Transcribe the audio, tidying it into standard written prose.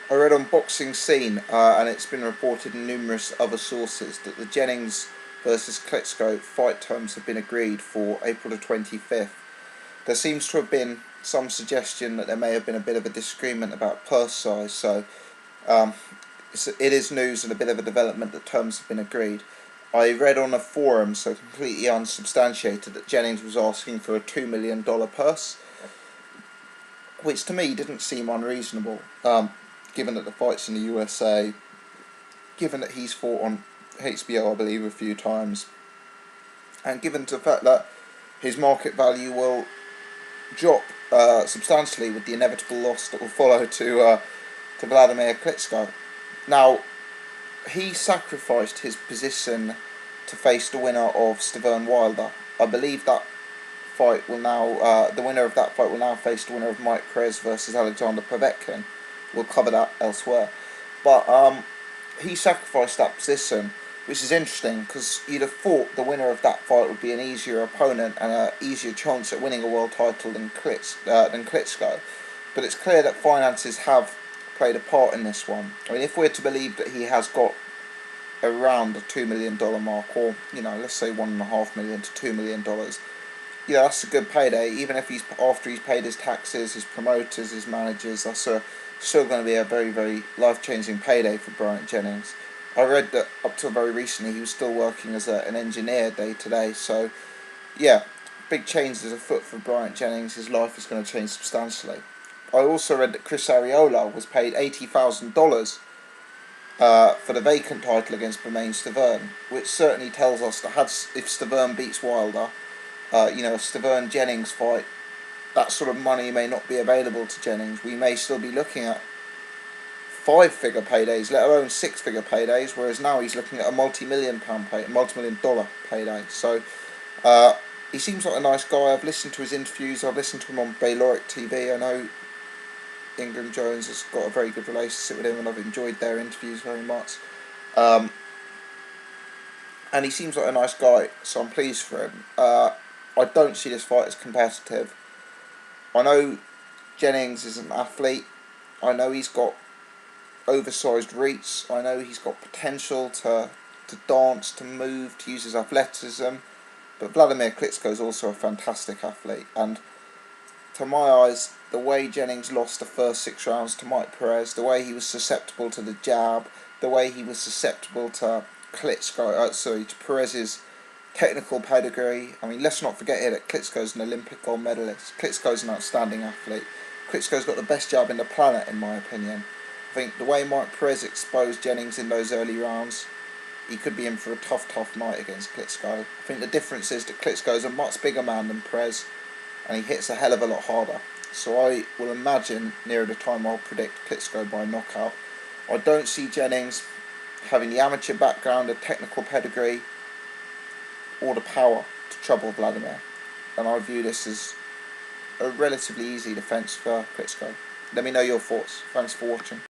I read on Boxing Scene, and it's been reported in numerous other sources, that the Jennings versus Klitschko fight terms have been agreed for April the 25th. There seems to have been some suggestion that there may have been a bit of a disagreement about purse size, so um, it is news and a bit of a development that terms have been agreed. I read on a forum, so completely unsubstantiated, that Jennings was asking for a $2 million purse, which to me didn't seem unreasonable, given that the fight's in the USA, given that he's fought on HBO, I believe, a few times, and given the fact that his market value will drop substantially with the inevitable loss that will follow to Wladamir Klitschko. Now, he sacrificed his position to face the winner of Stiverne Wilder. I believe that fight will now, the winner of that fight will now face the winner of Mike Perez versus Alexander Povetkin. We'll cover that elsewhere. But he sacrificed that position, which is interesting because you'd have thought the winner of that fight would be an easier opponent and an easier chance at winning a world title than Klitschko. But it's clear that finances have played a part in this one. I mean, if we're to believe that he has got around the $2 million mark, or let's say $1.5 million to $2 million, that's a good payday. Even if after he's paid his taxes, his promoters, his managers, that's still going to be a very, very life-changing payday for Bryant Jennings. I read that up till very recently he was still working as an engineer day to day. So, yeah, big changes afoot for Bryant Jennings. His life is going to change substantially. I also read that Chris Arreola was paid $80,000 for the vacant title against Bryant Stiverne, which certainly tells us that if Stiverne beats Wilder, a Stiverne Jennings fight, that sort of money may not be available to Jennings. We may still be looking at 5-figure paydays, let alone 6-figure paydays, whereas now he's looking at a multi-million dollar payday. So he seems like a nice guy. I've listened to his interviews. I've listened to him on Bayloric TV. I know Ingram Jones has got a very good relationship with him, and I've enjoyed their interviews very much. And he seems like a nice guy, so I'm pleased for him. I don't see this fight as competitive. I know Jennings is an athlete. I know he's got oversized reach. I know he's got potential to dance, to move, to use his athleticism. But Wladamir Klitschko is also a fantastic athlete. And to my eyes, the way Jennings lost the first 6 rounds to Mike Perez, the way he was susceptible to the jab, the way he was susceptible to to Perez's technical pedigree. I mean, let's not forget here that Klitschko's an Olympic gold medalist. Klitschko's an outstanding athlete. Klitschko's got the best jab in the planet, in my opinion. I think the way Mike Perez exposed Jennings in those early rounds, he could be in for a tough night against Klitschko. I think the difference is that Klitschko's a much bigger man than Perez, and he hits a hell of a lot harder. So I will imagine nearer the time I'll predict Klitschko by knockout. I don't see Jennings having the amateur background, the technical pedigree, or the power to trouble Wladamir. And I view this as a relatively easy defence for Klitschko. Let me know your thoughts. Thanks for watching.